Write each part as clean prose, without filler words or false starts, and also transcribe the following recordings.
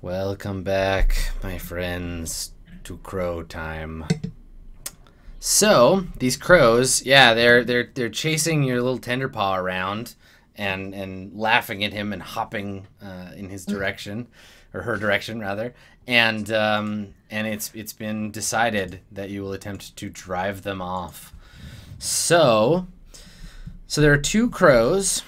Welcome back, my friends, to crow time. So these crows, yeah, they're chasing your little tender paw around and laughing at him and hopping in his direction, or her direction rather. And it's been decided that you will attempt to drive them off. So there are two crows.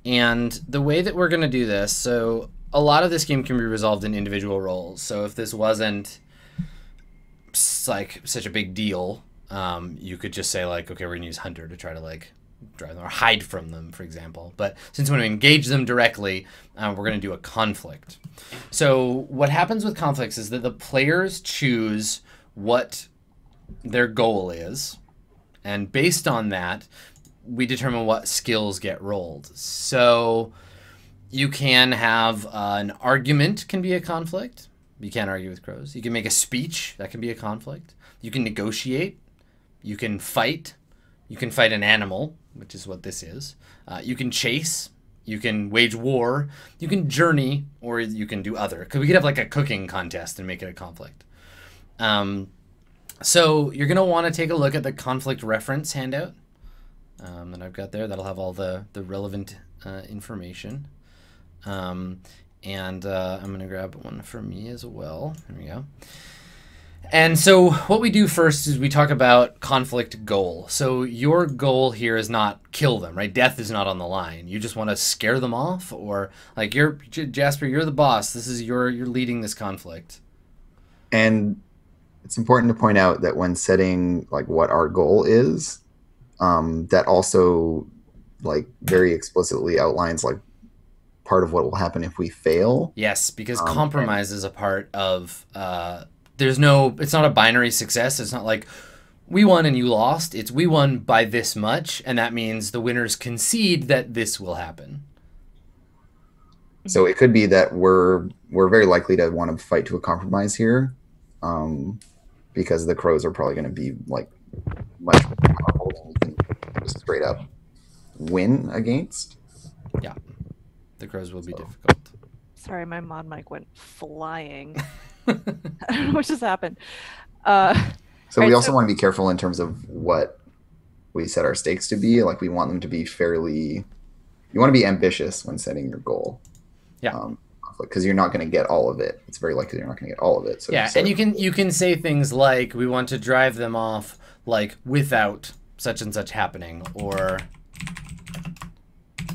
And the way that we're going to do this, so a lot of this game can be resolved in individual rolls. So if this wasn't like such a big deal, you could just say like, okay, we're going to use Hunter to try to like drive them or hide from them, for example. But since we want to engage them directly, we're going to do a conflict. So what happens with conflicts is that the players choose what their goal is. And based on that, we determine what skills get rolled. So you can have an argument can be a conflict. You can't argue with crows. You can make a speech. That can be a conflict. You can negotiate. You can fight. You can fight an animal, which is what this is. You can chase. You can wage war. You can journey, or you can do other. Because we could have like a cooking contest and make it a conflict. So you're going to want to take a look at the conflict reference handout that I've got there. That'll have all the relevant information. And I'm going to grab one for me as well. There we go. And so what we do first is we talk about conflict goal. So your goal here is not kill them, right? Death is not on the line. You just want to scare them off, or like Jasper, you're the boss. This is you're leading this conflict. And it's important to point out that when setting like what our goal is, that also like very explicitly outlines like part of what will happen if we fail. Yes, because compromise is a part of it's not a binary success. It's not like we won and you lost. It's we won by this much, and that means the winners concede that this will happen. So it could be that we're very likely to want to fight to a compromise here, because the crows are probably going to be like much more powerful than we can just straight up win against. Yeah, the crows will be difficult. Sorry, my mod mic went flying. I don't know what just happened. So we also want to be careful in terms of what we set our stakes to be. Like we want them to be fairly. You want to be ambitious when setting your goal. Yeah. Because you're not going to get all of it. It's very likely you're not going to get all of it. So yeah, and you can say things like we want to drive them off like without such and such happening, or I'm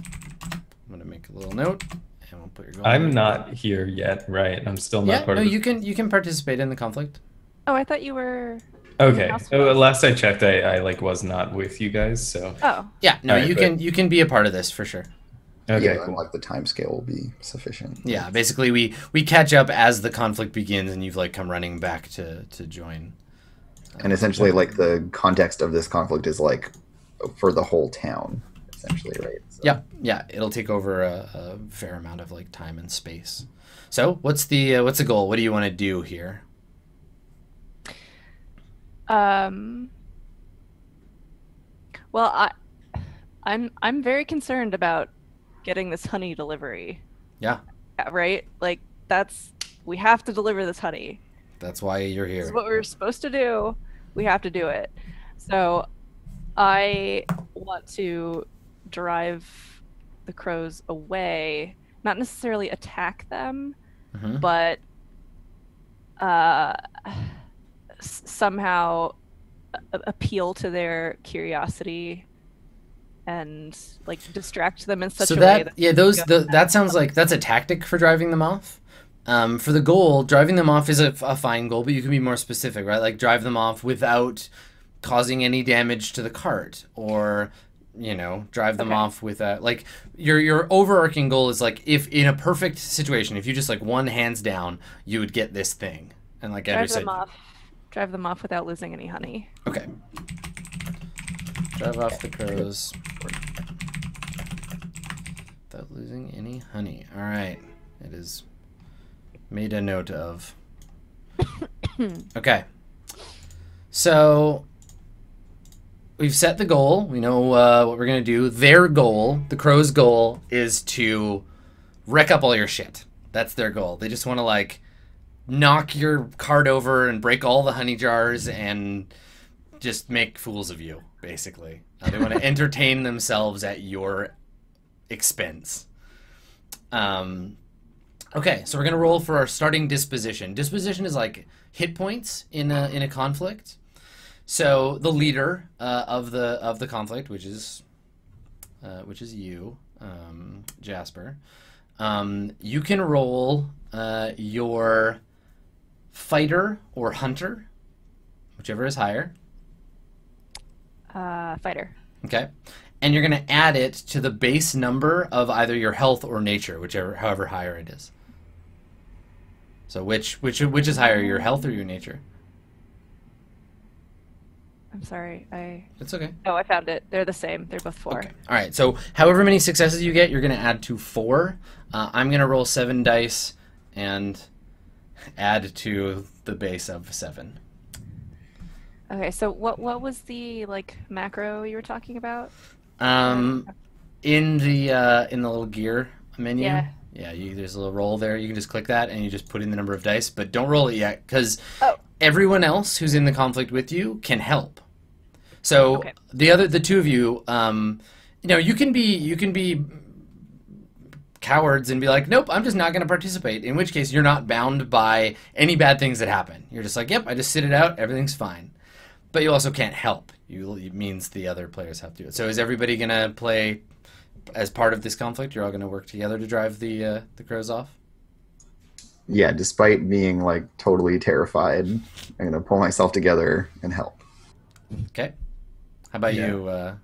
going to make a little note. And we'll put your goal I'm not here yet, right? I'm still not part of it. You can participate in the conflict. Oh, I thought you were. Okay. Last I checked, I like was not with you guys, so. Oh. Yeah, no, right, you can be a part of this for sure. Okay, yeah, cool. Like the time scale will be sufficient. Yeah, basically we catch up as the conflict begins, and you've like come running back to join. And essentially, like the context of this conflict is like for the whole town, essentially, right? So. Yeah, it'll take over a fair amount of like time and space. So what's the goal? What do you want to do here? Well, I'm very concerned about getting this honey delivery. Yeah. Right? Like we have to deliver this honey. That's why you're here. This is what we're supposed to do. We have to do it. So I want to drive the crows away, not necessarily attack them, but somehow appeal to their curiosity and like distract them in such a way that that sounds like that's a tactic for driving them off. For the goal, driving them off is a fine goal, but you can be more specific, right? Like drive them off without causing any damage to the cart, or drive them off without like your overarching goal is like if in a perfect situation, if you just like won hands down, you would get this thing, and like Andrew said, drive them off without losing any honey. Okay. Drive off the crows without losing any honey. All right. It is made a note of. Okay. So we've set the goal. We know what we're going to do. Their goal, the crow's goal, is to wreck up all your shit. That's their goal. They just want to like knock your cart over and break all the honey jars and just make fools of you, basically. They want to entertain themselves at your expense. Okay, so we're gonna roll for our starting disposition. Disposition is like hit points in a conflict. So the leader of the conflict, which is you, Jasper, you can roll your fighter or hunter, whichever is higher. Fighter. Okay. And you're going to add it to the base number of either your health or nature, however higher it is. So which is higher, your health or your nature? I'm sorry. It's okay. Oh, I found it. They're the same. They're both 4. Okay. All right. So however many successes you get, you're going to add to 4. I'm going to roll 7 dice and add to the base of 7. Okay. So what was the like macro you were talking about? In the little gear menu. Yeah. There's a little roll there. You can just click that and you just put in the number of dice, but don't roll it yet because everyone else who's in the conflict with you can help. So okay. the two of you, you can be cowards and be like, nope, I'm just not going to participate. In which case, you're not bound by any bad things that happen. You're just like, yep, I just sit it out. Everything's fine. But you also can't help. It means the other players have to do it. So is everybody going to play as part of this conflict? You're all going to work together to drive the crows off? Yeah, despite being like totally terrified, I'm going to pull myself together and help. Okay. How about you?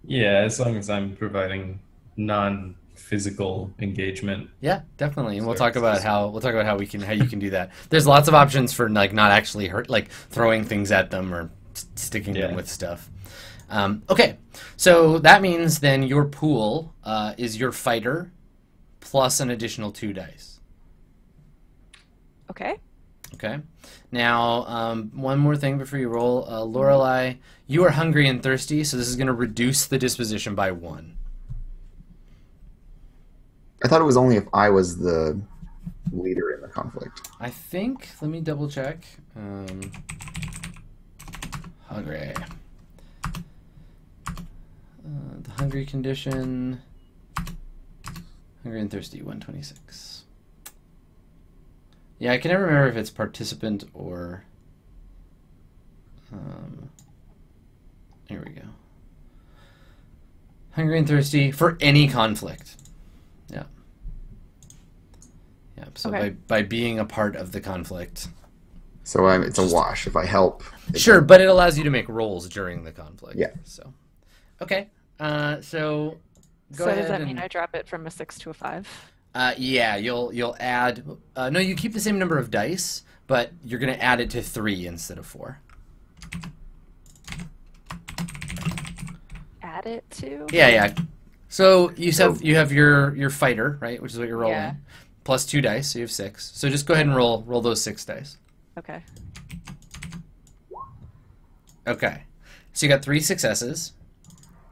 Yeah, as long as I'm providing non-physical engagement. Yeah, definitely. And we'll talk about how you can do that. There's lots of options for like not actually hurt, like throwing things at them or sticking them with stuff. Okay, so that means then your pool is your fighter plus an additional 2 dice. Okay. Okay. Now, one more thing before you roll. Lorelei, you are hungry and thirsty, so this is going to reduce the disposition by 1. I thought it was only if I was the leader in the conflict. I think, let me double check. Hungry. The hungry condition. Hungry and thirsty, 126. Yeah, I can never remember if it's participant or... here we go. Hungry and thirsty for any conflict. Yeah. Yeah, so okay. by being a part of the conflict... So it's a wash if I help. Sure, but it allows you to make rolls during the conflict. Yeah. So, okay. So go so ahead. Does that mean I drop it from a 6 to a 5? Yeah, you'll add. No, you keep the same number of dice, but you're gonna add it to 3 instead of 4. Add it to? Yeah. So you have your fighter, right, which is what you're rolling, Yeah. plus 2 dice, so you have 6. So just go ahead and roll those 6 dice. Okay. Okay. So you got 3 successes,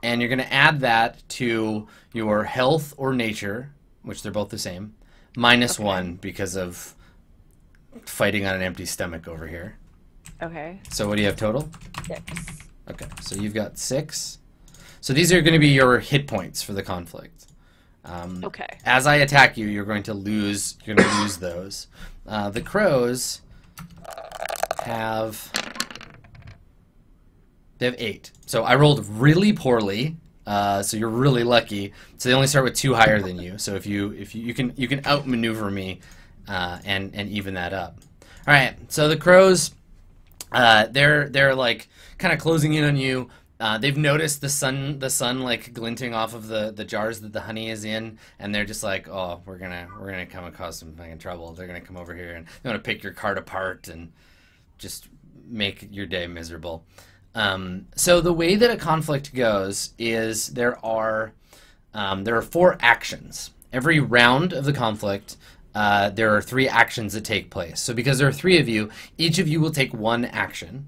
and you're gonna add that to your health or nature, which they're both the same, minus 1 because of fighting on an empty stomach over here. Okay. So what do you have total? 6. Okay, so you've got 6. So these are going to be your hit points for the conflict. Okay. As I attack you, you're going to lose those. The crows they have 8. So I rolled really poorly. So you're really lucky. So they only start with 2 higher than you. So if you can outmaneuver me and even that up. All right. So the crows, they're like kind of closing in on you. They've noticed the sun like glinting off of the jars that the honey is in, and they're just like, oh, we're gonna come and cause some fucking trouble. They're gonna come over here and they want to pick your cart apart and just make your day miserable. So the way that a conflict goes is there are 4 actions. Every round of the conflict, there are 3 actions that take place. So because there are 3 of you, each of you will take 1 action.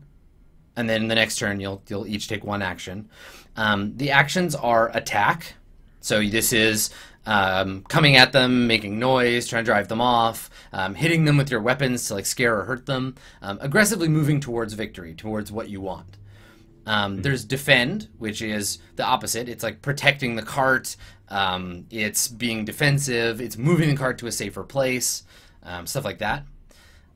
And then the next turn, you'll each take 1 action. The actions are attack. So this is coming at them, making noise, trying to drive them off, hitting them with your weapons to like scare or hurt them, aggressively moving towards victory, towards what you want. There's defend, which is the opposite. It's like protecting the cart. It's being defensive. It's moving the cart to a safer place, stuff like that.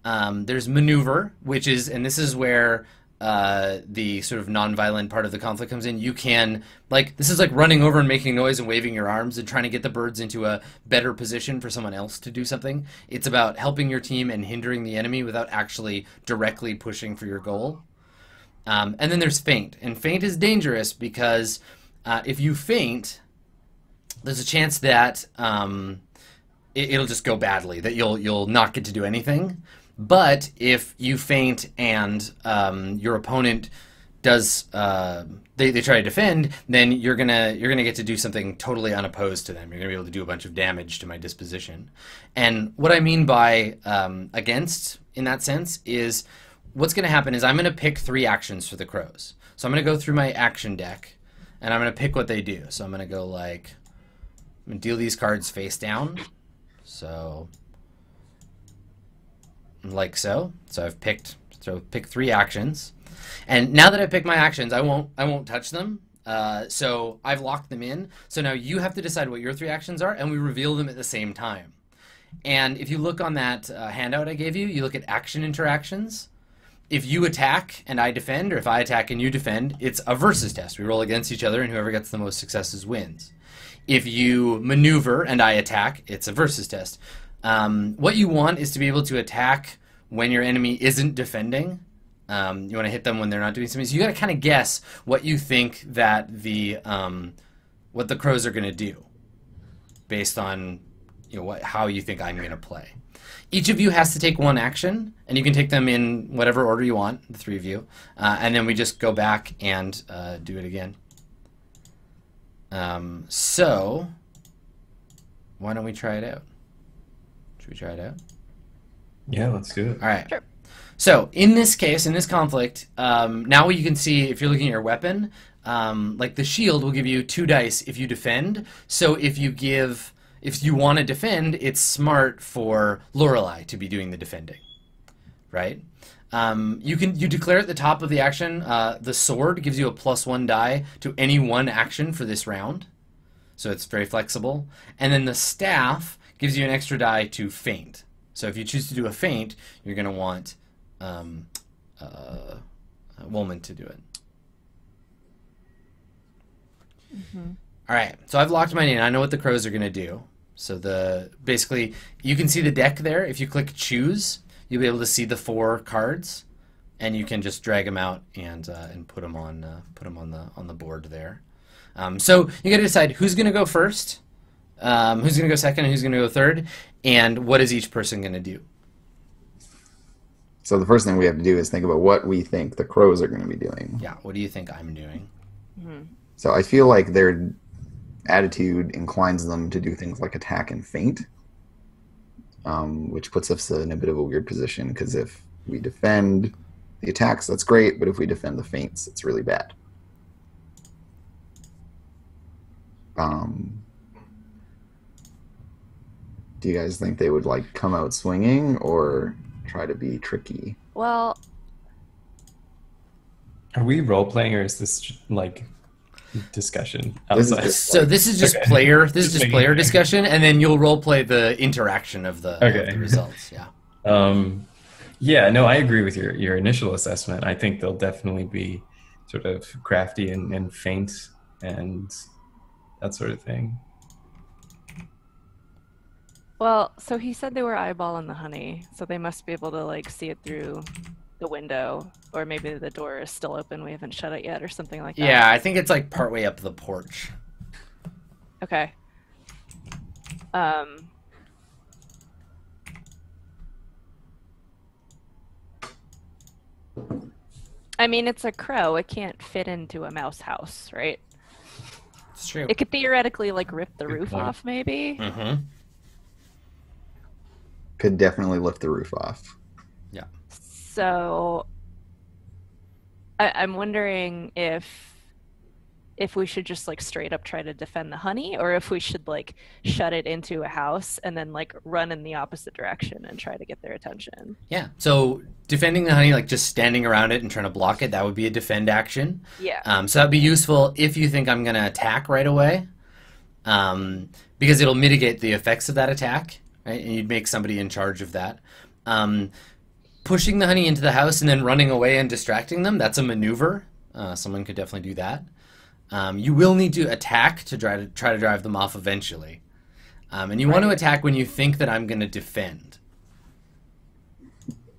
There's maneuver, which is, and this is where the sort of non-violent part of the conflict comes in. You can, like, this is like running over and making noise and waving your arms and trying to get the birds into a better position for someone else to do something. It's about helping your team and hindering the enemy without actually directly pushing for your goal. And then there's feint, and feint is dangerous because if you feint, there's a chance that it'll just go badly, that you'll not get to do anything. But if you feint and your opponent does they try to defend, then you're gonna get to do something totally unopposed to them. You're gonna be able to do a bunch of damage to my disposition. And what I mean by against in that sense is what's gonna happen is I'm gonna pick 3 actions for the crows. So I'm gonna go through my action deck and I'm gonna pick what they do. So I'm gonna go like, I'm gonna deal these cards face down. So like so. So I've picked, pick 3 actions. And now that I've picked my actions, I won't touch them. So I've locked them in. So now you have to decide what your 3 actions are, and we reveal them at the same time. And if you look on that handout I gave you, you look at action interactions. If you attack and I defend, or if I attack and you defend, it's a versus test. We roll against each other, and whoever gets the most successes wins. If you maneuver and I attack, it's a versus test. What you want is to be able to attack when your enemy isn't defending. You want to hit them when they're not doing something. So you got to kind of guess what you think that what the crows are going to do, based on how you think I'm going to play. Each of you has to take 1 action, and you can take them in whatever order you want, the 3 of you, and then we just go back and do it again. So why don't we try it out? Should we try it out? Yeah, let's do it. All right. Sure. So in this case, in this conflict, now you can see if you're looking at your weapon, like the shield will give you 2 dice if you defend. So if you want to defend, it's smart for Lorelei to be doing the defending, right? You declare at the top of the action, the sword gives you a +1 die to any 1 action for this round. So it's very flexible. And then the staff gives you an extra die to feint. So if you choose to do a feint, you're going to want Woolman to do it. Mm-hmm. All right, so I've locked mine in. I know what the crows are going to do. So basically, you can see the deck there. If you click choose, you'll be able to see the 4 cards, and you can just drag them out and put them on the board there. So you got to decide who's going to go first, who's going to go second, and who's going to go third, and what is each person going to do. So the first thing we have to do is think about what we think the crows are going to be doing. Yeah, what do you think I'm doing? Mm-hmm. So I feel like their attitude inclines them to do things like attack and feint, which puts us in a bit of a weird position, because if we defend the attacks, that's great, but if we defend the feints, it's really bad. Do you guys think they would like come out swinging or try to be tricky? Well, Are we role playing, or is this like discussion This is outside? just- So this is just Okay. player. This is Just just making player sure. discussion, and then you'll role play the interaction of the results. Yeah. Yeah, no, I agree with your initial assessment. I think they'll definitely be sort of crafty and feint and that sort of thing. well, so he said they were eyeballing the honey, so they must be able to like see it through the window, or maybe the door is still open, we haven't shut it yet, or something like that. Yeah, I think it's like partway up the porch. Okay. I mean, it's a crow. It can't fit into a mouse house, right? It's true. It could theoretically like rip the Good roof point. off, maybe. Mm-hmm. Could definitely lift the roof off. So I'm wondering if if we should just like straight up try to defend the honey, or if we should like shut it into a house and then like run in the opposite direction and try to get their attention. Yeah. So defending the honey, like just standing around it and trying to block it, that would be a defend action. Yeah. So that'd be useful if you think I'm going to attack right away, because it'll mitigate the effects of that attack, right? And you'd make somebody in charge of that. Pushing the honey into the house and then running away and distracting them, that's a maneuver. Someone could definitely do that. You will need to attack to try to drive them off eventually. And you want to attack when you think that I'm going to defend.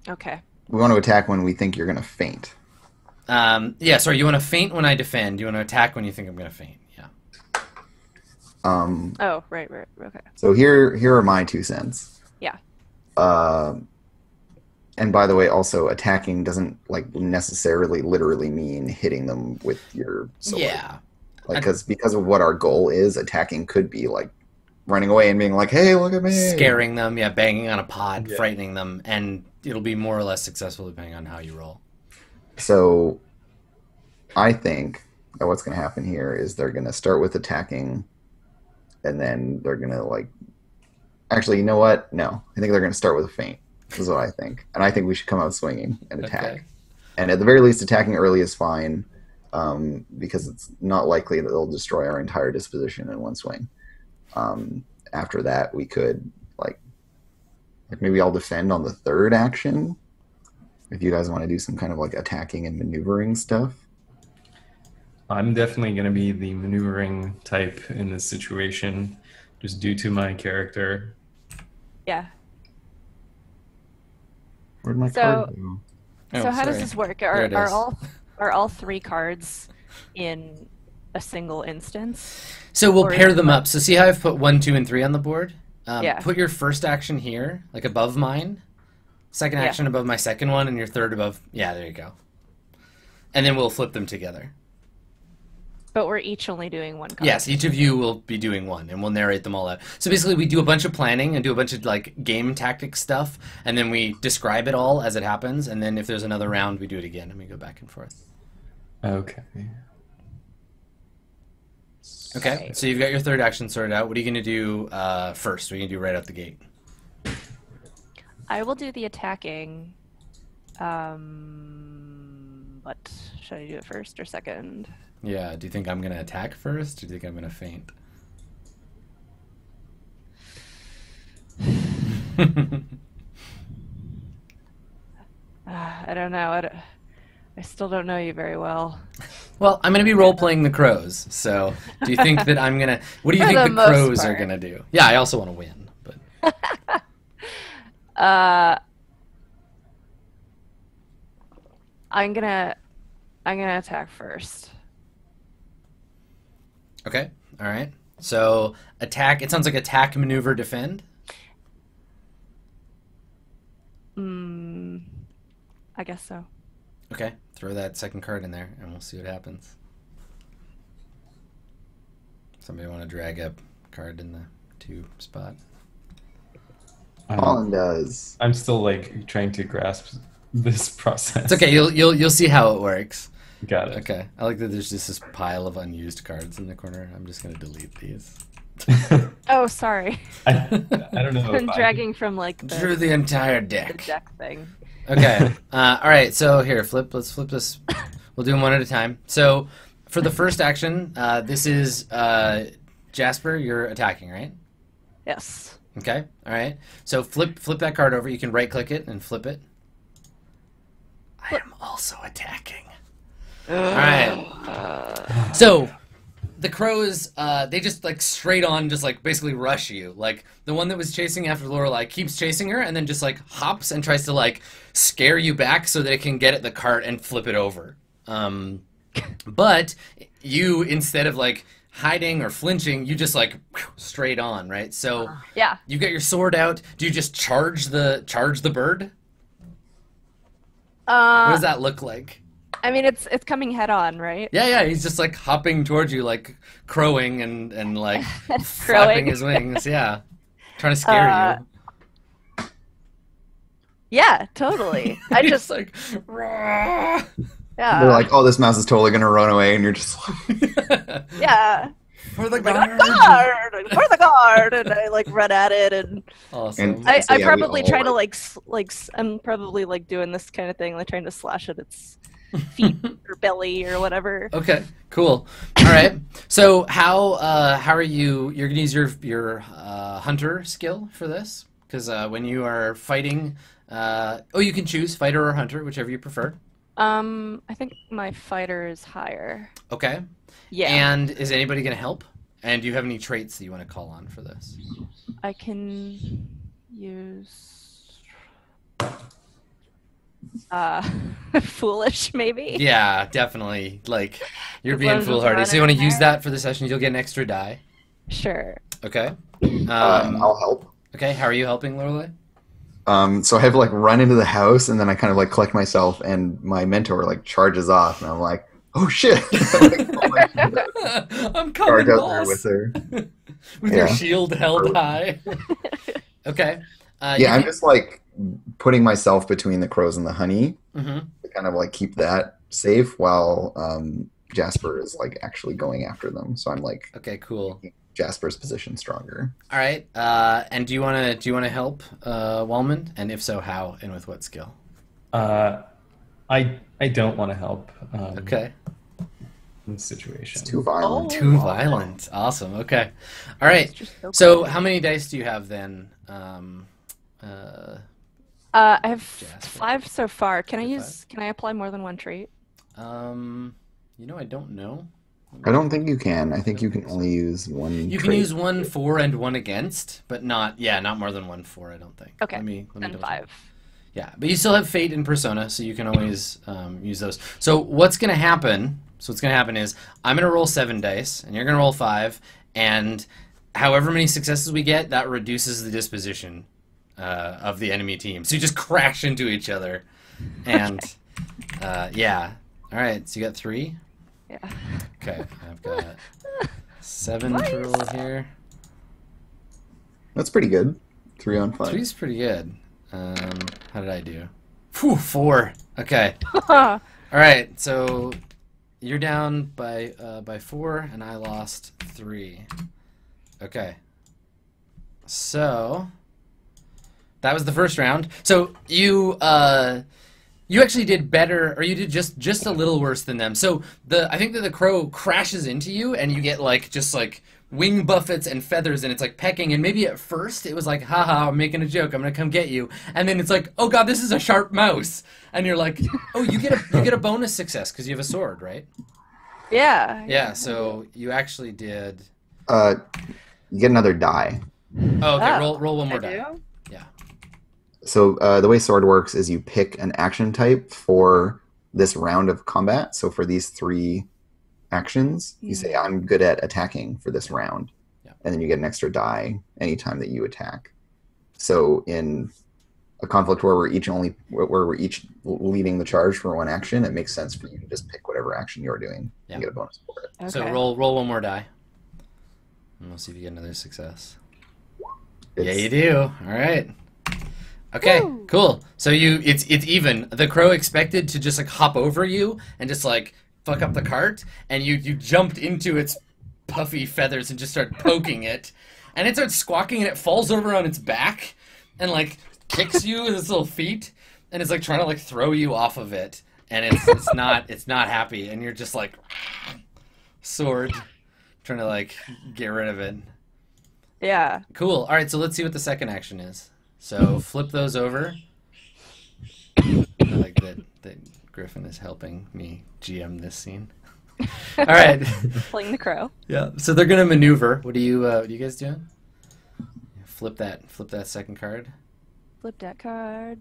Okay. We want to attack when we think you're going to faint. Yeah, sorry, you want to feint when I defend. You want to attack when you think I'm going to feint. Yeah. Oh, right. Okay. So here are my 2 cents. Yeah. And by the way, also attacking doesn't like necessarily literally mean hitting them with your sword. Yeah. Like because of what our goal is, attacking could be like running away and being like, "Hey, look at me!" Scaring them, yeah, banging on a pod, frightening them, and it'll be more or less successful depending on how you roll. So, I think that what's going to happen here is they're going to start with attacking, and then they're going to like. Actually, you know what? No, I think they're going to start with a feint. This is what I think. And I think we should come out swinging and attack. Okay. And at the very least, attacking early is fine, because it's not likely that they'll destroy our entire disposition in one swing. After that, we could, like maybe I'll defend on the 3rd action, if you guys want to do some kind of, like, attacking and maneuvering stuff. I'm definitely going to be the maneuvering type in this situation, just due to my character. Yeah. Where'd my card go? So how does this work? Are all 3 cards in a single instance? So we'll pair them up. So see how I've put 1, 2, and 3 on the board? Yeah. Put your first action here, like above mine. Second action above my second one, and your third above... Yeah, there you go. And then we'll flip them together. But we're each only doing 1 card. Yes, each of you will be doing 1, and we'll narrate them all out. So basically, we do a bunch of planning and do a bunch of like game tactic stuff, and then we describe it all as it happens, and then if there's another round, we do it again, and we go back and forth. Okay. Okay, so you've got your third action sorted out. What are you going to do first? What are you going to do right out the gate? I will do the attacking, but should I do it first or second? Yeah, do you think I'm going to attack first, or do you think I'm going to feint? I don't know. I still don't know you very well. Well, I'm going to be role-playing the crows, so do you think that I'm going to... What do you think the crows are going to do? Yeah, I also want to win, but... I'm gonna attack first. Okay, all right. So attack. It sounds like attack, maneuver, defend. I guess so. Okay, throw that second card in there, and we'll see what happens. Somebody want to drag a card in the 2 spot? Colin does. I'm still like trying to grasp this process. It's okay. You'll see how it works. Got it. Okay. I like that there's just this pile of unused cards in the corner. I'm just gonna delete these. Oh, sorry. I don't know. I'm dragging from like through the entire the deck. deck thing. Okay. All right. So here, let's flip this. We'll do them one at a time. So for the first action, this is Jasper. You're attacking, right? Yes. Okay. All right. So flip that card over. You can right click it and flip it. I am also attacking. All right. So the crows, they just like straight on, just like basically rush you. Like the one that was chasing after Lorelai keeps chasing her and then just like hops and tries to like scare you back so that it can get at the cart and flip it over. But you, instead of like hiding or flinching, you just like straight on, right? So yeah, you got your sword out. Do you just charge the bird? What does that look like? I mean, it's coming head on, right? Yeah, he's just like hopping towards you, like crowing and like flapping his wings. Yeah, trying to scare you. Yeah, totally. I just like, Rah! Yeah. They're like, oh, this mouse is totally gonna run away, and you're just like, yeah. For the Like, "Oh, guard. guard! For the guard! And I like run at it, and Awesome. And- I So, yeah, we probably all, try to like- I'm probably like doing this kind of thing, like trying to slash at its feet or belly or whatever. Okay, cool. All right. So how are you? You're gonna use your hunter skill for this because when you are fighting, you can choose fighter or hunter, whichever you prefer. I think my fighter is higher. Okay. Yeah. And is anybody gonna help? And do you have any traits that you want to call on for this? I can use foolish maybe. Yeah, definitely. Like you're As being long as it's foolhardy. not So you want to in use there. that for the session. You'll get an extra die. Sure. Okay. I'll help. Okay. How are you helping, Lorelei? So I have to like run into the house, and then I kind of like collect myself, and my mentor like charges off, and I'm like, oh shit! I'm coming, Charge out there boss. with her. With your Yeah. shield held high. Okay. Yeah, I'm just like putting myself between the crows and the honey hmm to kind of like keep that safe while Jasper is like actually going after them. So I'm like Okay, cool. making Jasper's position stronger. All right. And do you wanna help Wallman? And if so, how and with what skill? I don't want to help. Okay. In this situation. It's too violent. Oh. Too violent. Awesome. Okay. All right. It's just so So cool. how many dice do you have then? I have Jasper. 5 so far. Can I Okay, use? Can I apply more than one trait? I don't know. I don't think you can. I think you can only use one. You can trait. use 1 for and 1 against, but not more than 1 for. I don't think. Okay, Let me Then double check. 5. Yeah, but you still have Fate and Persona, so you can always use those. So what's going to happen? So what's going to happen is I'm going to roll 7 dice, and you're going to roll 5, and however many successes we get, that reduces the disposition of the enemy team. So you just crash into each other, and yeah. All right, so you got 3. Yeah. Okay, I've got 7 to roll here. That's pretty good. 3 on 5. 3's pretty good. How did I do? Phew, 4. Okay. Oh, All right, so you're down by 4, and I lost 3. Okay. So that was the first round. So you actually did better, or you did just a little worse than them. So I think that the crow crashes into you, and you get just wing buffets and feathers, and it's like pecking. And maybe at first it was like, haha, I'm making a joke, I'm gonna come get you. And then it's like, oh god, this is a sharp mouse. And you're like, oh, you get a bonus success because you have a sword, right? yeah. Yeah. So you actually did. You get another die. Oh, okay. Oh, roll one more I die. do? So the way sword works is you pick an action type for this round of combat. So for these 3 actions, you say, I'm good at attacking for this round. Yeah. And then you get an extra die anytime that you attack. So in a conflict where we're each leading the charge for one action, it makes sense for you to just pick whatever action you're doing Yeah. and get a bonus for it. Okay. So roll one more die. And we'll see if you get another success. Yeah, It's- you do. All right. Okay, Woo. cool. So it's even. The crow expected to just hop over you and just fuck up the cart, and you jumped into its puffy feathers and just start poking it, and it starts squawking, and it falls over on its back and kicks you with its little feet, and it's trying to throw you off of it, and it's not happy, and you're just sword trying to get rid of it. Yeah. Cool. All right, so let's see what the second action is. So flip those over. I like that Griffin is helping me GM this scene. All right. Playing the crow. Yeah. So they're gonna maneuver. What are you guys doing? Flip that second card. Flip that card.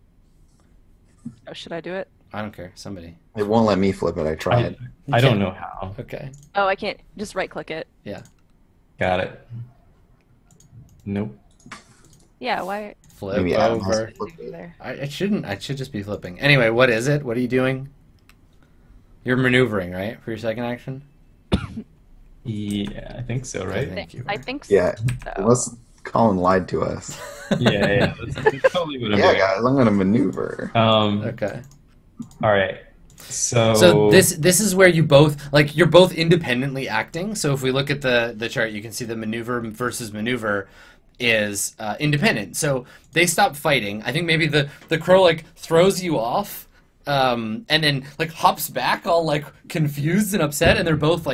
Oh, should I do it? I don't care. Somebody. It won't let me flip it. I tried. I don't know how. Okay. Oh, I can't. Just right click it. Yeah. Got it. Nope. Yeah. Why? Flip Maybe Adam has over. to flip it. There. I shouldn't. I should just be flipping. Anyway, what is it? What are you doing? You're maneuvering, right, for your second action? Yeah, I think so, right? Thank you. I think so. Yeah. Unless Colin lied to us. Yeah. That's totally what I'm Yeah, doing. guys, I'm going to maneuver. Okay. All right. So this is where you both you're both independently acting. So if we look at the chart, you can see the maneuver versus maneuver is independent. So they stop fighting. I think maybe the crow throws you off, and then hops back all confused and upset, and they're both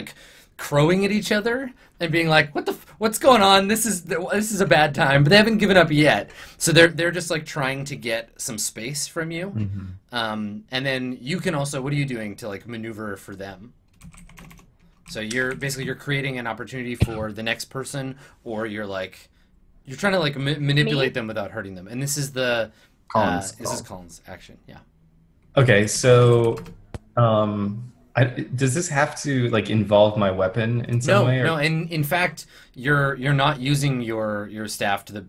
crowing at each other and being like, what's going on? This is a bad time, but they haven't given up yet. So they're just trying to get some space from you. And then you can also, what are you doing to maneuver for them? So you're creating an opportunity for the next person, or you're trying to manipulate them without hurting them. And this is the Colin's this is Colin's action. Yeah. Okay, so does this have to involve my weapon in some way? Or? No. And in fact, you're not using your staff to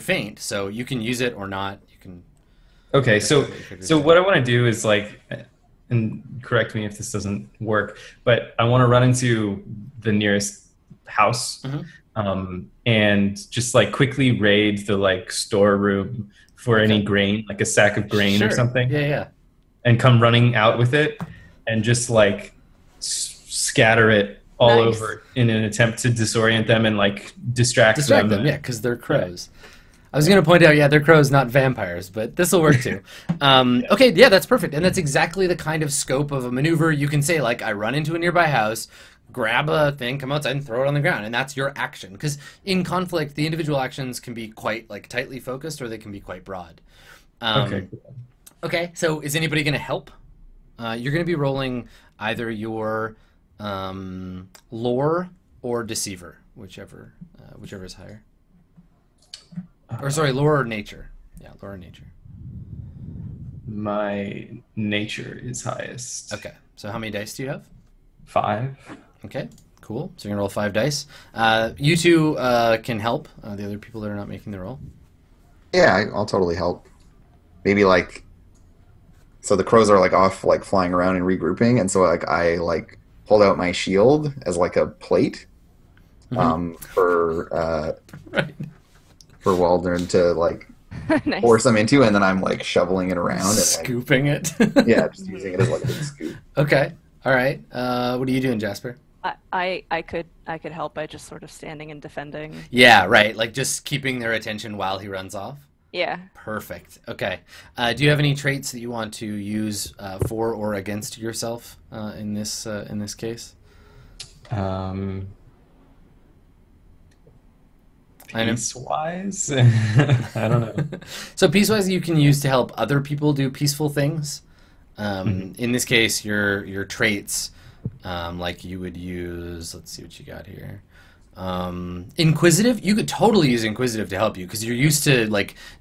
feint, so you can use it or not. You can. Okay, so what I want to do is and correct me if this doesn't work, but I want to run into the nearest house, and just quickly raid the storeroom for any grain, a sack of grain or something. Yeah. And come running out with it, and just scatter it all over in an attempt to disorient them and distract them. Yeah, because they're crows. I was going to point out, they're crows, not vampires, but this will work too. Okay, yeah, that's perfect. And that's exactly the kind of scope of a maneuver. You can say, I run into a nearby house, grab a thing, come outside, and throw it on the ground. And that's your action. Because in conflict, the individual actions can be quite tightly focused, or they can be quite broad. Okay, so is anybody going to help? You're going to be rolling either your lore or deceiver, whichever is higher. Or sorry, lore or nature. Yeah, lore or nature. My nature is highest. Okay, so how many dice do you have? 5. Okay, cool. So you're going to roll 5 dice. You two can help the other people that are not making the roll. Yeah, I'll totally help. Maybe so the crows are off flying around and regrouping, and so I pulled out my shield as a plate for right. for Waldron to Nice. force them into, and then I'm shoveling it around and Scooping it. yeah, just using it as a big scoop. Okay. All right. What are you doing, Jasper? I could help by just sort of standing and defending. Yeah, right. Just keeping their attention while he runs off. Yeah. Perfect. Okay. Do you have any traits that you want to use for or against yourself in this case? Peace-wise? I don't know. So peace-wise you can use to help other people do peaceful things. In this case, your traits, you would use, let's see what you got here. Inquisitive, you could totally use inquisitive to help you because you're used to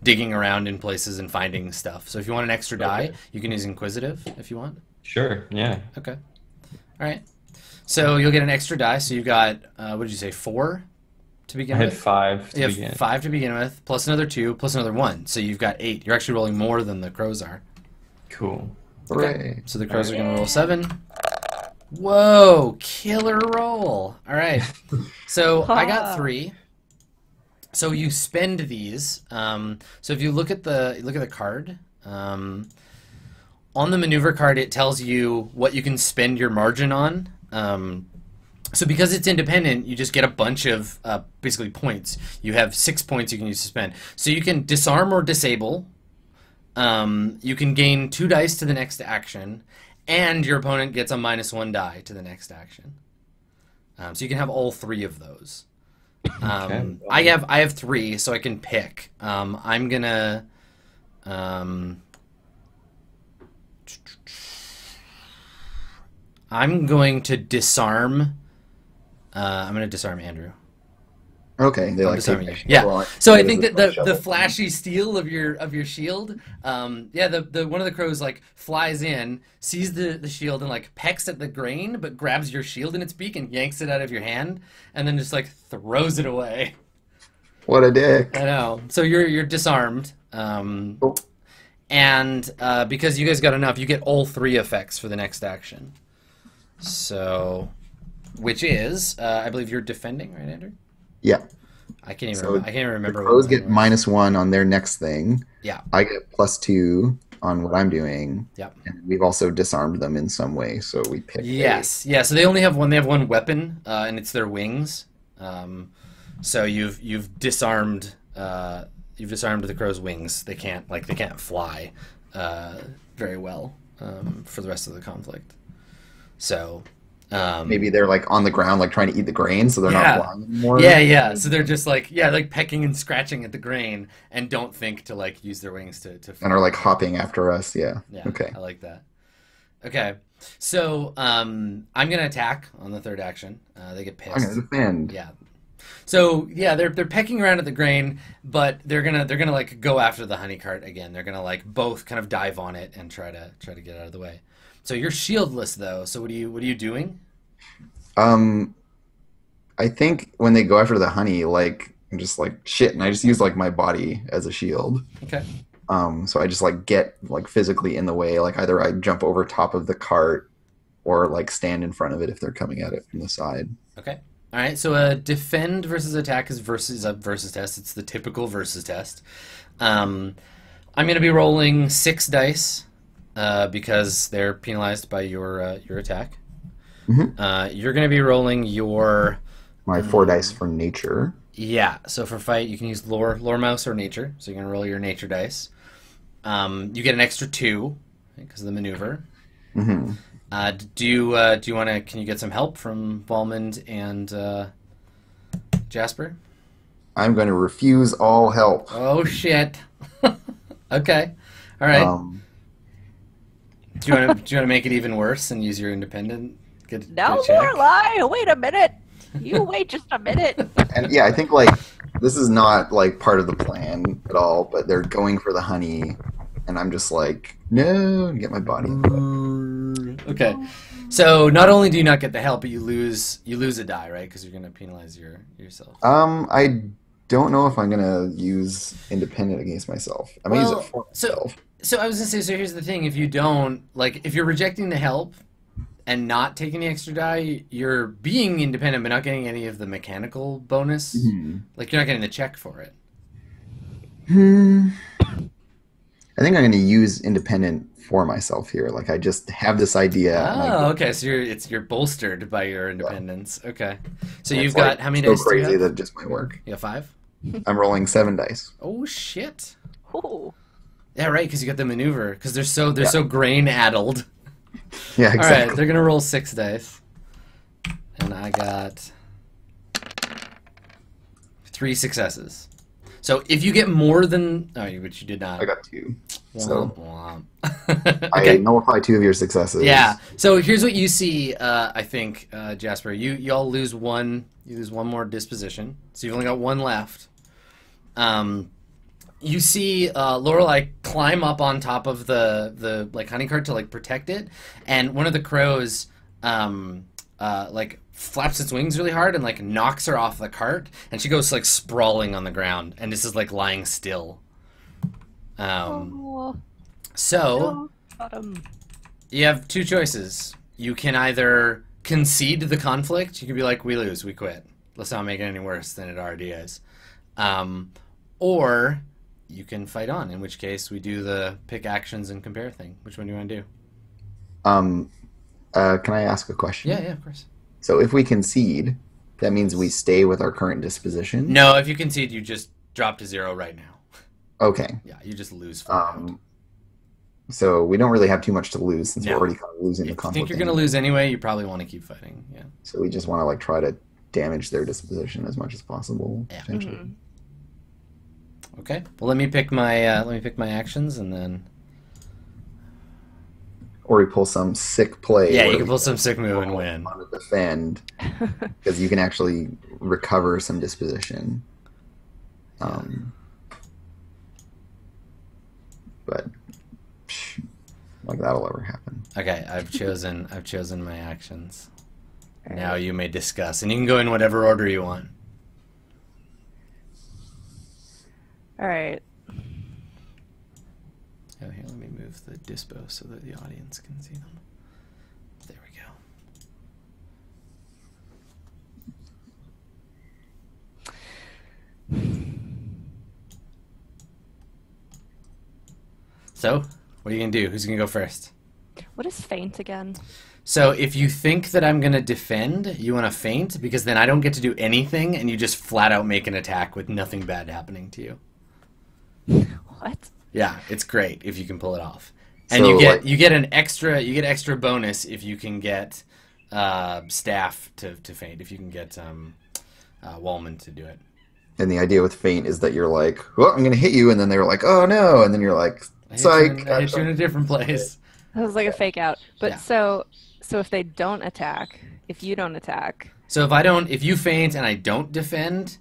digging around in places and finding stuff. So if you want an extra die, you can use inquisitive if you want. Sure, yeah. Okay. All right. So you'll get an extra die. So you got, what did you say, 4 to begin with? I had 5 to begin. 5 to begin with, plus another 2, plus another 1. So you've got 8. You're actually rolling more than the crows are. Cool. Okay. So the crows are going to roll 7. Whoa, killer roll. All right. So I got 3. So you spend these. So if you look at the card, on the maneuver card, it tells you what you can spend your margin on. So because it's independent, you just get a bunch of basically points. You have 6 points you can use to spend. So you can disarm or disable. You can gain 2 dice to the next action. And your opponent gets a -1 die to the next action. So you can have all 3 of those. Okay. I have 3, so I can pick. I'm gonna I'm going to disarm. I'm going to disarm Andrew. Okay, they disarming take you. Yeah. well, So I think that the shovel. flashy steel of your shield, the one of the crows flies in, sees the shield and pecks at the grain, but grabs your shield in its beak and yanks it out of your hand, and then just throws it away. What a dick! I know. So you're disarmed. Oh. And because you guys got enough, you get all 3 effects for the next action. So, which is, I believe you're defending, right, Andrew? Yeah. I can't even. So I can't even remember. The crows what get -1 on their next thing. Yeah. I get +2 on what I'm doing. Yep. And we've also disarmed them in some way, so we pick. Yes. Yeah. So they only have one. They have one weapon, and it's their wings. So you've disarmed the crow's wings. They can't fly very well for the rest of the conflict. So maybe they're like on the ground, like trying to eat the grain, so they're not flying anymore. Yeah. So they're just like pecking and scratching at the grain, and don't think to like use their wings to fly. And are like hopping after us. Yeah. Okay. I like that. Okay. So I'm gonna attack on the third action. They get pissed. I'm gonna defend. Yeah. So yeah, they're pecking around at the grain, but they're gonna like go after the honey cart again. They're gonna like both kind of dive on it and try to get out of the way. So you're shieldless though. So what are you doing? I think when they go after the honey, like I'm just like shit, and I just use like my body as a shield. Okay. So I just like get like physically in the way, like either I jump over top of the cart or like stand in front of it if they're coming at it from the side. Okay. All right. So a defend versus attack is versus test. It's the typical versus test. I'm going to be rolling 6 dice because they're penalized by your attack. Mm-hmm. You're going to be rolling my 4 dice for nature. Yeah. So for fight, you can use lore mouse or nature. So you're going to roll your nature dice. You get an extra 2 because of the maneuver. Mm-hmm. Do you want to? Can you get some help from Valmond and Jasper? I'm going to refuse all help. Oh shit! Okay, all right. Do you want to make it even worse and use your independent? No more lie. Wait a minute. You wait just a minute. And yeah, I think like this is not like part of the plan at all, but they're going for the honey, and I'm just like, no, and get my body. Okay, so not only do you not get the help, but you lose a die, right? Because you're going to penalize yourself. I don't know if I'm going to use independent against myself. I'm going to use it for myself. So I was going to say, so here's the thing: if you don't if you're rejecting the help and not taking the extra die, you're being independent but not getting any of the mechanical bonus. Mm-hmm. Like you're not getting the check for it. I think I'm going to use independent for myself here. Like I just have this idea. Oh, okay. So you're bolstered by your independence. Yeah. Okay. So you've got like how many so dice? Crazy that it just might work. You have 5? I'm rolling 7 dice. Oh shit. Oh. Yeah, right. Because you got the maneuver. Because they're so grain addled. Yeah, exactly. All right, they're gonna roll 6 dice, and I got 3 successes. So if you get more than which you did not. I got 2. So okay. I nullify 2 of your successes. Yeah. So here's what you see. I think Jasper, you all lose 1. You lose 1 more disposition, so you've only got 1 left. You see Lorelei climb up on top of the like honey cart to like protect it, and one of the crows like flaps its wings really hard and like knocks her off the cart, and she goes like sprawling on the ground, and this is like lying still. So you have 2 choices. You can either concede the conflict. You can be like, we lose, we quit. Let's not make it any worse than it already is. Or you can fight on, in which case we do the pick actions and compare thing. Which one do you want to do? Can I ask a question? Yeah, of course. So if we concede, that means we stay with our current disposition? No, if you concede, you just drop to 0 right now. Okay. Yeah, you just lose for round. So we don't really have too much to lose since we're already kind of losing the conflict. If you think you're going to lose anyway, you probably want to keep fighting. Yeah. So we just want to like try to damage their disposition as much as possible. Yeah. Potentially. Mm-hmm. Okay. Well, let me pick my actions and then. Or we pull some sick play. Yeah, you can pull some sick move and win. On a defend, because you can actually recover some disposition. But like that'll ever happen. Okay, I've chosen my actions. Now you may discuss, and you can go in whatever order you want. All right. Oh, here, let me move the dispo so that the audience can see them. There we go. So, What are you gonna do? Who's gonna go first? What is feint again? So if you think that I'm gonna defend, you want to feint, because then I don't get to do anything, and you just flat out make an attack with nothing bad happening to you. What? Yeah, it's great if you can pull it off, and So, you get an extra bonus if you can get staff to feint. If you can get Wallman to do it. And the idea with feint is that you're like, well, I'm going to hit you, and then they're like, oh no, and then you're like, psych. I hit you in a different place. That was like a fake out. But Yeah. so if they don't attack, if you don't attack, So if you feint and I don't defend,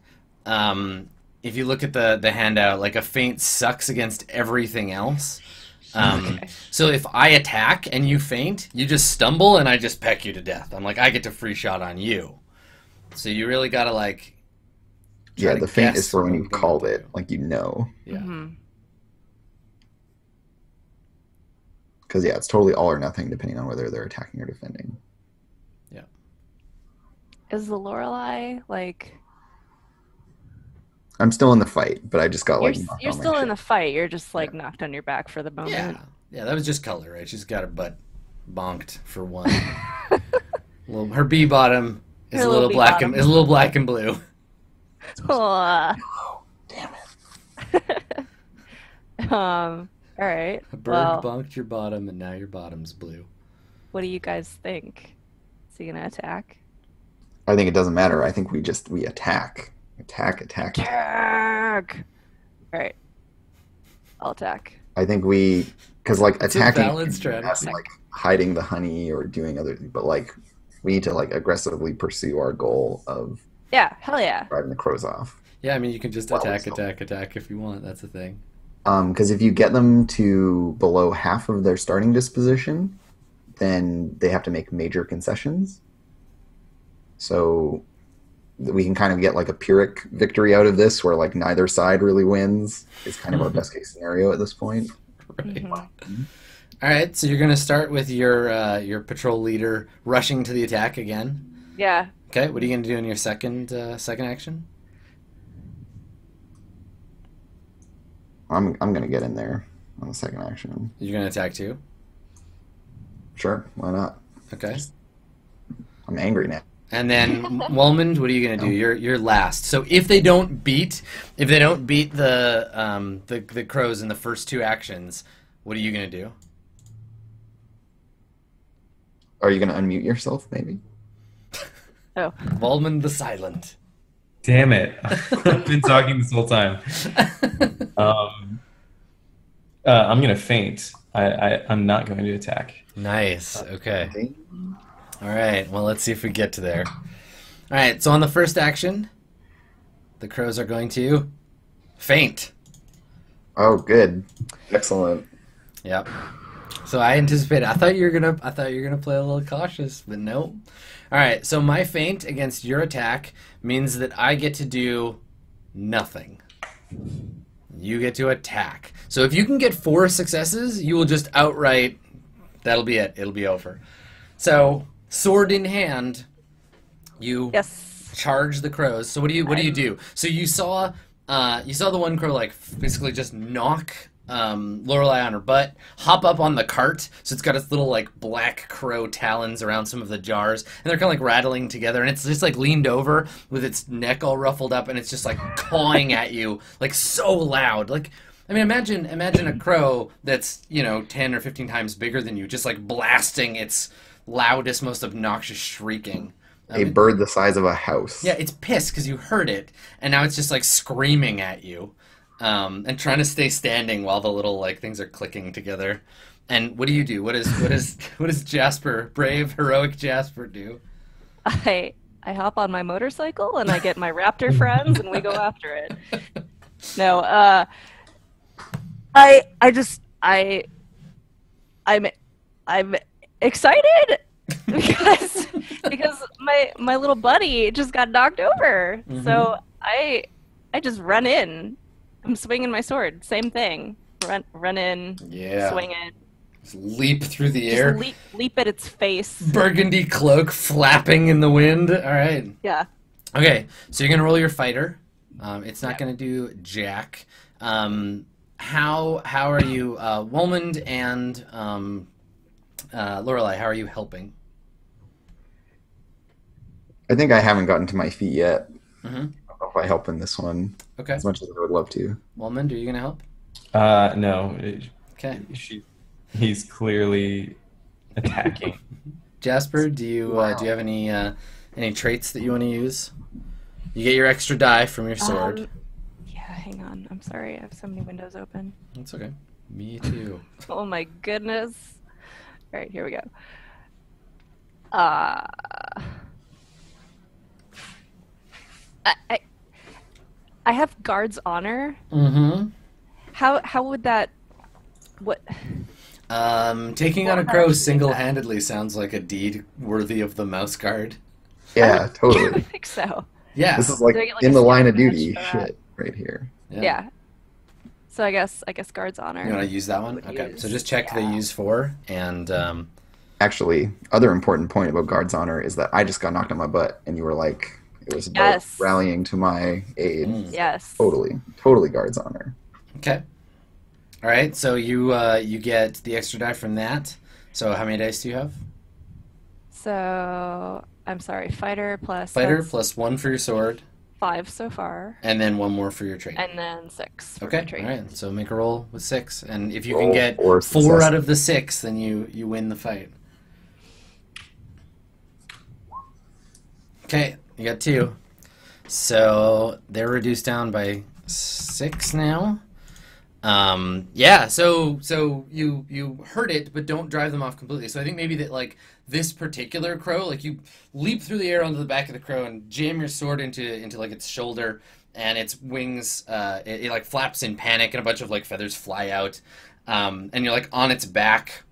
if you look at the handout, like a feint sucks against everything else. Okay. So if I attack and you feint, you just stumble and I just peck you to death. I'm like, I get to free shot on you. So you really gotta like. Yeah, try the to feint guess is for when what you I'm gonna called do. it, like you know. Yeah. Mhm. Because, yeah, it's totally all or nothing depending on whether they're attacking or defending. Is the Lorelei like I'm still in the fight, but I just got like knocked you're on my still in shit. the fight? You're just like knocked on your back for the moment. Yeah. Yeah, that was just color, right? She's got her butt bonked for one. Her bee bottom is Her a little little bee black bottom. and is a little black and blue. Aw. Damn it. All right. A bird Well, bonked your bottom, and now your bottom's blue. what do you guys think? Is he gonna attack? I think it doesn't matter. I think we attack. Attack. Attack! All right. I'll attack. I think because like It's a attacking valid is strategy. like hiding the honey or doing other, but like we need to like aggressively pursue our goal of Yeah. Hell yeah. driving the crows off. Yeah, I mean, you can just Well, attack so- if you want. That's the thing. Because if you get them to below half of their starting disposition, then they have to make major concessions. So we can kind of get like a Pyrrhic victory out of this, where like neither side really wins. Is kind of our best case scenario at this point. Right. Mhm. All right, so you're going to start with your patrol leader rushing to the attack again. Yeah. Okay, what are you going to do in your second action? I'm gonna get in there on the second action. You're going to attack too? Sure, why not? Okay. I'm angry now. And then Wallman, what are you gonna do? You're last. So if they don't beat the crows in the first two actions, what are you gonna do? Are you gonna unmute yourself, maybe? Oh. Wallman the Silent. Damn it! I've been talking this whole time. I'm gonna faint. I'm not going to attack. Nice. Okay. All right. Well, let's see if we get to there. All right. So on the first action, the crows are going to faint. Oh, good, excellent. Yep. So I anticipated. I thought you were gonna play a little cautious, but nope. All right. So my feint against your attack means that I get to do nothing. You get to attack. So if you can get 4 successes, you will just outright. That'll be it. It'll be over. So sword in hand, you Yes. charge the crows. So what do you do? So you saw the one crow like basically just knock Lorelei on her butt, hop up on the cart. So it's got its little like black crow talons around some of the jars, and they're kind of like rattling together. And it's just like leaned over with its neck all ruffled up, and it's just like cawing at you like so loud. Like I mean, imagine a crow that's 10 or 15 times bigger than you, just like blasting its loudest, most obnoxious shrieking. A bird the size of a house. Yeah, it's pissed because you heard it, and now it's just like screaming at you, and trying to stay standing while the little like things are clicking together. And what do you do? What does Jasper, brave, heroic Jasper, do? I hop on my motorcycle and I get my raptor friends and we go after it. No, I'm excited because my little buddy just got knocked over. Mhm. So I just run in. I'm swinging my sword. Same thing. Run in. Yeah. Swing it. Just leap through the air. Just leap at its face. Burgundy cloak flapping in the wind. All right. Yeah. Okay, so you're gonna roll your fighter. It's not gonna do jack. how are you, Wolmond and Lorelei? How are you helping? I think I haven't gotten to my feet yet. Mm-hmm. I don't know if I help in this one. Okay. As much as I would love to. Wolmond, are you gonna help? No. Okay. He's clearly attacking. Jasper, do you have any traits that you want to use? You get your extra die from your sword. Yeah, hang on. I'm sorry. I have so many windows open. That's okay. Me too. Oh my goodness. All right, here we go. I have guard's honor. Mm-hmm. How would that? What? Taking on a crow single-handedly sounds like a deed worthy of the mouse guard. Yeah, totally. I think so. Yeah. This is like in the line of duty shit right here. Yeah. So I guess guard's honor. You want to use that one? Okay. So just check they use 4 and. Actually, other important point about guard's honor is that I just got knocked on my butt, and you were like, it was about rallying to my aid. Yes. Totally guard's honor. Okay. All right. So you get the extra die from that. So how many dice do you have? So I'm sorry, fighter plus 1 for your sword. 5 so far. And then 1 more for your trait. And then 6 for okay. my trait. All right. So make a roll with 6, and if you can get 4 out of the 6, then you win the fight. Okay, you got 2. So they're reduced down by 6 now. Yeah, so you hurt it, but don't drive them off completely. So I think maybe that like this particular crow, like you leap through the air onto the back of the crow and jam your sword into like its shoulder, and its wings it like flaps in panic, and a bunch of like feathers fly out, and you're like on its back.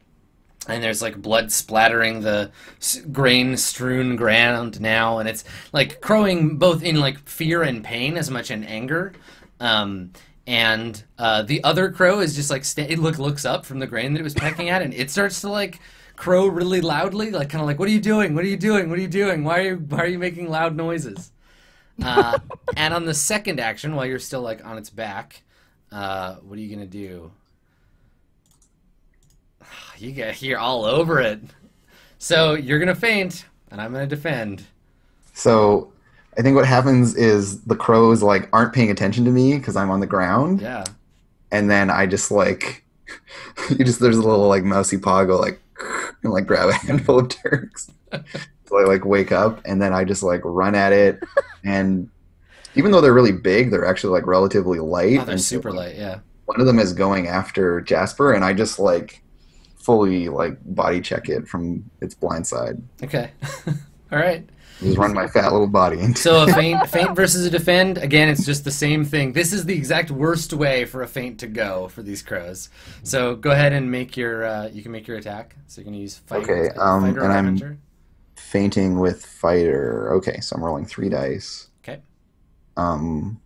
And there's like blood splattering the grain-strewn ground now, and it's like crowing both in like fear and pain as much in anger. And the other crow is just like it looks up from the grain that it was pecking at, and it starts to like crow really loudly, like kind of like, "What are you doing? What are you doing? What are you doing? Why are you making loud noises?" And on the second action, while you're still like on its back, what are you gonna do? You get here all over it. So you're going to feint, and I'm going to defend. So I think what happens is the crows like aren't paying attention to me because I'm on the ground. Yeah. And then I just like, there's a little like mousy paw go like, and like grab a handful of turks. So I like wake up, and then I just like run at it. And even though they're really big, they're actually like relatively light. Oh, they're super light, yeah. One of them is going after Jasper, and I just like fully like body check it from its blind side. Okay. All right. Just run my fat little body into So a feint versus a defend, again, it's just the same thing. This is the exact worst way for a feint to go for these crows. So go ahead and make your you can make your attack. So you're going to use fight. Okay, fighter and I'm hunter. fainting with fighter. Okay, so I'm rolling 3 dice. Okay. And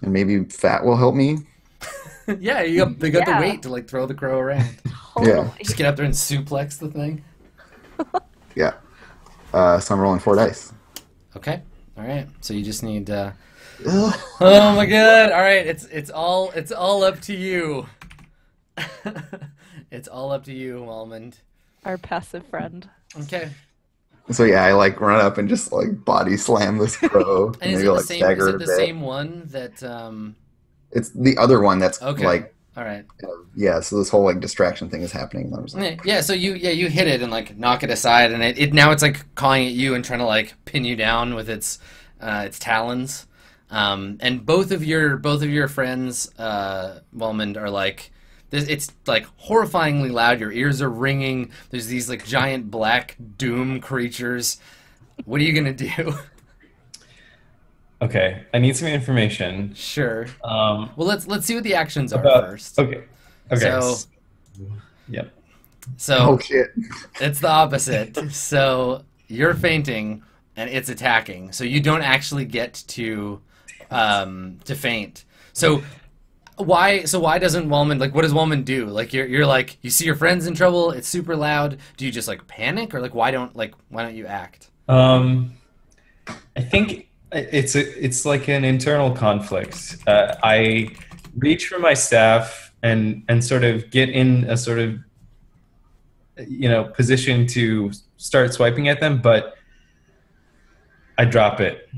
maybe fat will help me. Yeah, they got the weight to like throw the crow around. Totally. Yeah. Just get up there and suplex the thing. Yeah. So I'm rolling 4 dice. Okay. All right. So you just need. Oh my god! All right. It's all up to you. It's all up to you, Almond. Our passive friend. Okay. So yeah, I like run up and just like body slam this crow. And is it the same? Is it the same one that? It's the other one that's okay. like. All right. Yeah, so this whole like distraction thing is happening. I was like, yeah, so you hit it and like knock it aside, and it now it's like clawing at you and trying to like pin you down with its talons. And both of your friends, Wellmond, are like it's like horrifyingly loud. Your ears are ringing. There's these like giant black doom creatures. What are you gonna do? Okay, I need some information. Sure. Well, let's see what the actions are first. Okay. So, yep. So oh shit! It's the opposite. So you're fainting and it's attacking. So you don't actually get to feint. So why doesn't Wellman, like, what does Wellman do? Like you're like, you see your friends in trouble. It's super loud. Do you just like panic, or like why don't you act? I think It's like an internal conflict. I reach for my staff and sort of get in a sort of position to start swiping at them, but I drop it.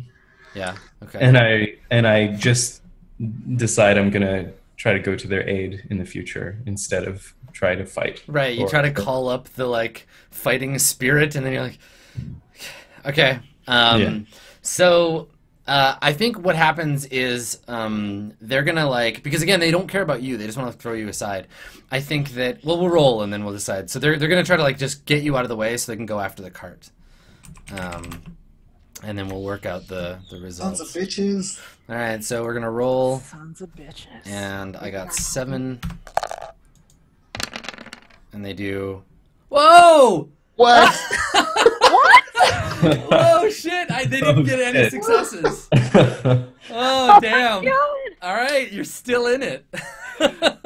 Yeah. Okay. And I just decide I'm gonna try to go to their aid in the future instead of try to fight. Right. You try to call up the like fighting spirit, and then you're like, okay. So I think what happens is they're gonna like, because again they don't care about you, they just want to throw you aside. I think that we'll roll and then we'll decide. So they're gonna try to like just get you out of the way so they can go after the cart. And then we'll work out the results. Sons of bitches. All right, so we're gonna roll. Sons of bitches. And I got 7. And they do. Whoa! What? What? Oh shit! They didn't get any successes. Oh damn! All right, you're still in it.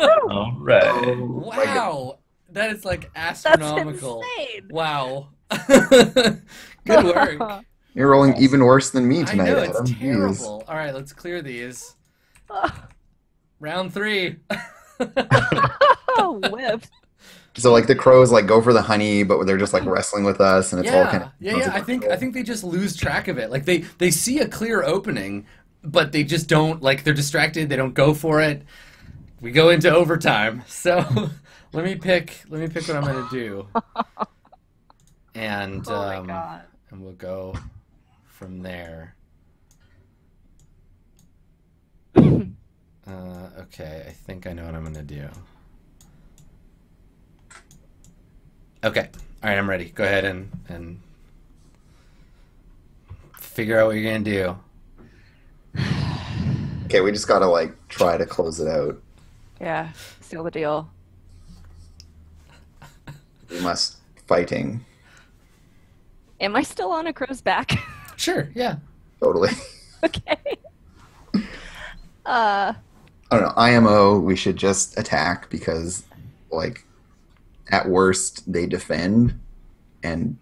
All right. Wow, that is like astronomical. That's insane. Wow. Good work. You're rolling even worse than me tonight, I know, Adam. it's Jeez. terrible. All right, let's clear these. Round 3. Oh, whipped. So like the crows like go for the honey, but they're just like wrestling with us, and it's all kind of yeah. I think they just lose track of it. Like they see a clear opening, but they just don't, like, they're distracted. They don't go for it. We go into overtime. So let me pick what I'm gonna do. And Oh my God. and we'll go from there. Okay, I think I know what I'm gonna do. Okay, all right, I'm ready. Go ahead and figure out what you're gonna do. Okay, we just gotta like try to close it out. Yeah, seal the deal. We must fighting. Am I still on a crow's back? Sure, yeah. Totally. Okay. I don't know. IMO, we should just attack because, like, at worst, they defend and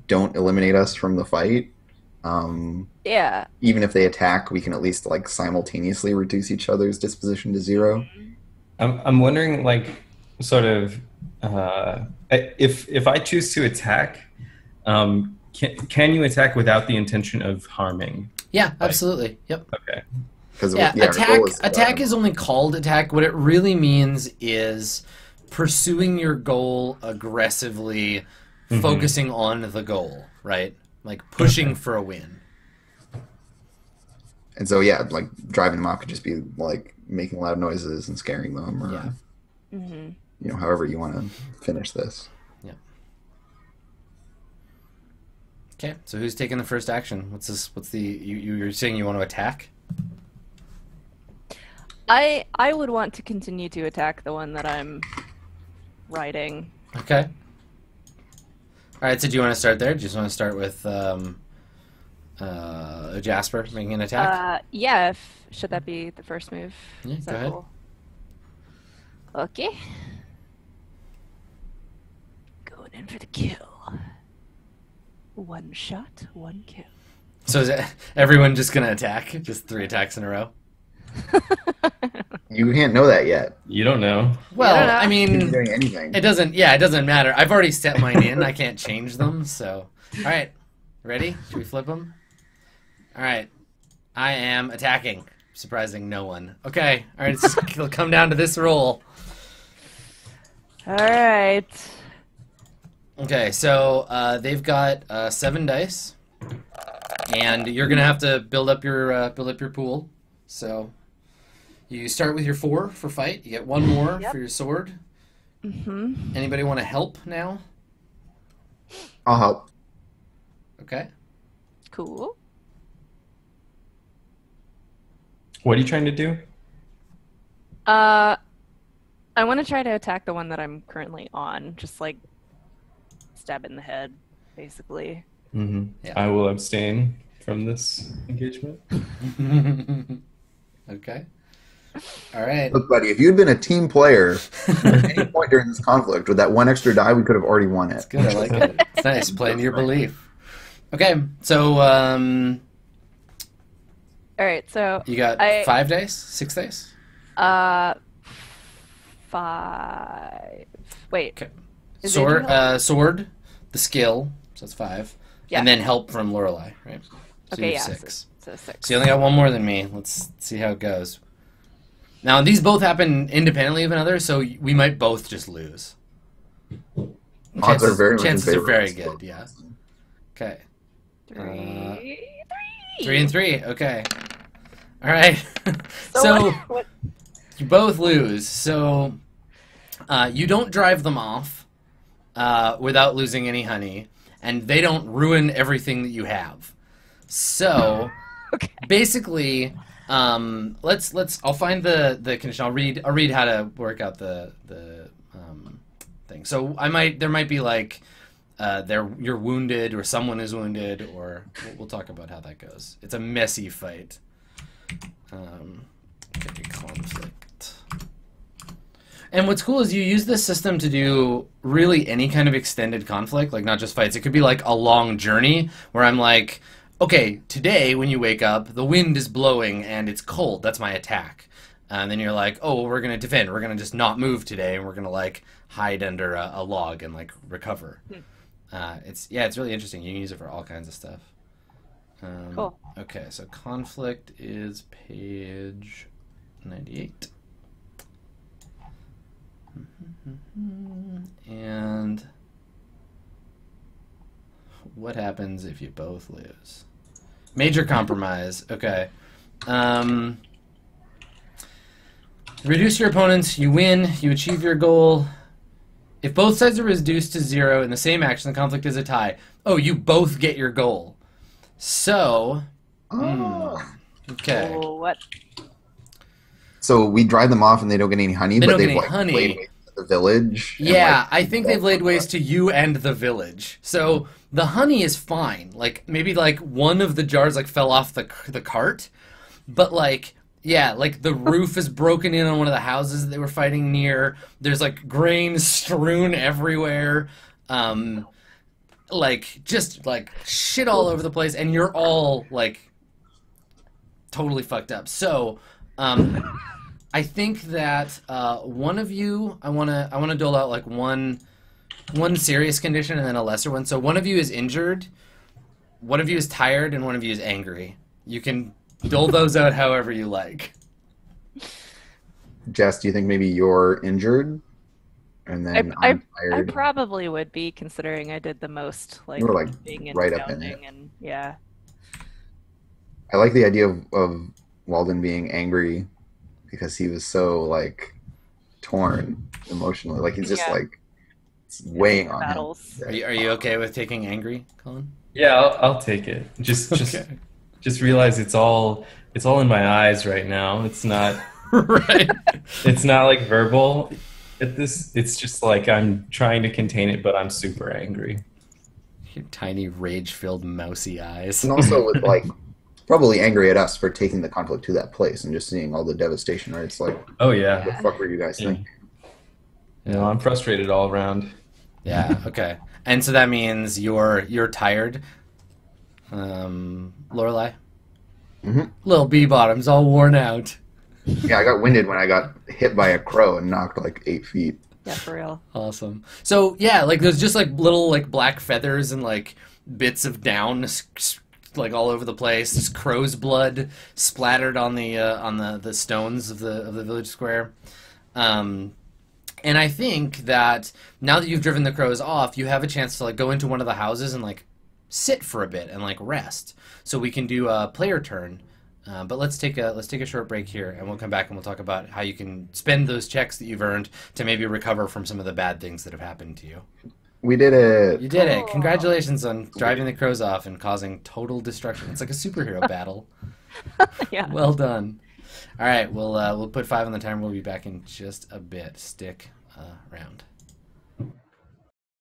don't eliminate us from the fight. Yeah. Even if they attack, we can at least, like, simultaneously reduce each other's disposition to 0. I'm wondering, like, sort of, if I choose to attack, can you attack without the intention of harming? Yeah, absolutely. Yep. Okay. Yeah, attack is only called attack. What it really means is pursuing your goal aggressively, focusing on the goal, right? Like pushing for a win. And so, yeah, like driving them off could just be like making loud noises and scaring them, or you know, however you want to finish this. Yeah. Okay, so who's taking the first action? What's this? What's the you're saying you want to attack? I would want to continue to attack the one that I'm riding. Okay. All right, so do you want to start there? Do you just want to start with Jasper making an attack? Yeah, should that be the first move? Yeah, Is go that ahead. cool? Okay. Going in for the kill. 1 shot, 1 kill. So is everyone just going to attack? Just 3 attacks in a row? You can't know that yet. You don't know. Well, I don't know. I You're mean, doing anything. it doesn't matter. I've already set mine in. I can't change them, so. All right. Ready? Should we flip them? All right. I am attacking. Surprising no one. Okay. All right. It'll come down to this roll. All right. Okay. So they've got 7 dice, and you're gonna have to build up your pool. So you start with your 4 for fight. You get 1 more for your sword. Anybody want to help now? I'll help. Okay. Cool. What are you trying to do? I want to try to attack the one that I'm currently on. Just like stab it in the head, basically. Yeah. I will abstain from this engagement. Okay. All right. Look, buddy, if you'd been a team player at any point during this conflict, with that 1 extra die, we could have already won it. It's good. I like it. It's nice. Playing to your belief. Okay. So All right, so You got 5 days? 6 days? 5. Wait. Okay. Is Sword, Adrian help? sword, the skill, so that's 5. Yeah. And then help from Lorelei, right? So Okay, you yeah. have 6. So 6. So you only got one more than me. Let's see how it goes. Now, these both happen independently of another, so we might both just lose. Odds are very much in chances are favor of very us. good, yeah. Okay. 3. 3 and 3, okay. All right. So what? You both lose. So you don't drive them off without losing any honey, and they don't ruin everything that you have. So Okay. basically, let's. I'll find the condition. I'll read how to work out the thing. So there might be like you're wounded or someone is wounded, or we'll talk about how that goes. It's a messy fight. Okay, conflict. And what's cool is you use this system to do really any kind of extended conflict, like not just fights. It could be like a long journey where I'm like, okay, today when you wake up, the wind is blowing and it's cold. That's my attack. And then you're like, oh, we're going to defend. We're going to just not move today, and we're going to like hide under a log and like recover. It's really interesting. You can use it for all kinds of stuff. Cool. Okay, so conflict is page 98. And what happens if you both lose? Major compromise. Okay. Reduce your opponents. You win. You achieve your goal. If both sides are reduced to 0 in the same action, the conflict is a tie. Oh, you both get your goal. So, okay. Oh, what? So we drive them off and they don't get any honey, They but don't get they've any like honey. laid waste to the village. and, Yeah, like, I think they've laid waste to you and the village. So the honey is fine. Like maybe like one of the jars like fell off the cart, but like yeah, like the roof is broken in on one of the houses that they were fighting near. There's like grain strewn everywhere. Like just like shit all over the place, and you're all like totally fucked up. So I think that one of you, I wanna dole out like one serious condition and then a lesser one. So one of you is injured, one of you is tired, and one of you is angry. You can dole those out however you like. Jess, do you think maybe you're injured? And then I'm I tired. probably would be, considering I did the most, like, You were, like, being right up in it. and yeah. I like the idea of Walden being angry because he was so like torn emotionally. Like he's just Yeah. like it's weighing on Battles. him. Are you okay with taking angry, Colin? Yeah, I'll take it. Just Okay. just realize it's all in my eyes right now. It's not Right. it's not like verbal. It's just like I'm trying to contain it, but I'm super angry. Your tiny rage-filled mousy eyes. And also with like probably angry at us for taking the conflict to that place and just seeing all the devastation, right? It's like, Oh what yeah. the fuck were you guys Yeah. thinking? You know, I'm frustrated all around. Yeah, okay. And so that means you're tired. Lorelei? Mhm. Little bee-bottom's all worn out. Yeah, I got winded when I got hit by a crow and knocked like 8 feet. Yeah, for real. Awesome. So yeah, like there's just like little like black feathers and like bits of down like all over the place. There's crow's blood splattered on the stones of the village square. And I think that now that you've driven the crows off, you have a chance to like go into one of the houses and like sit for a bit and like rest. So we can do a player turn. But let's take a short break here, and we'll come back and we'll talk about how you can spend those checks that you've earned to maybe recover from some of the bad things that have happened to you. We did it. You did it! Cool. Congratulations on driving the crows off and causing total destruction. It's like a superhero battle. Yeah. Well done. All right, we'll put 5 on the timer. We'll be back in just a bit. Stick around.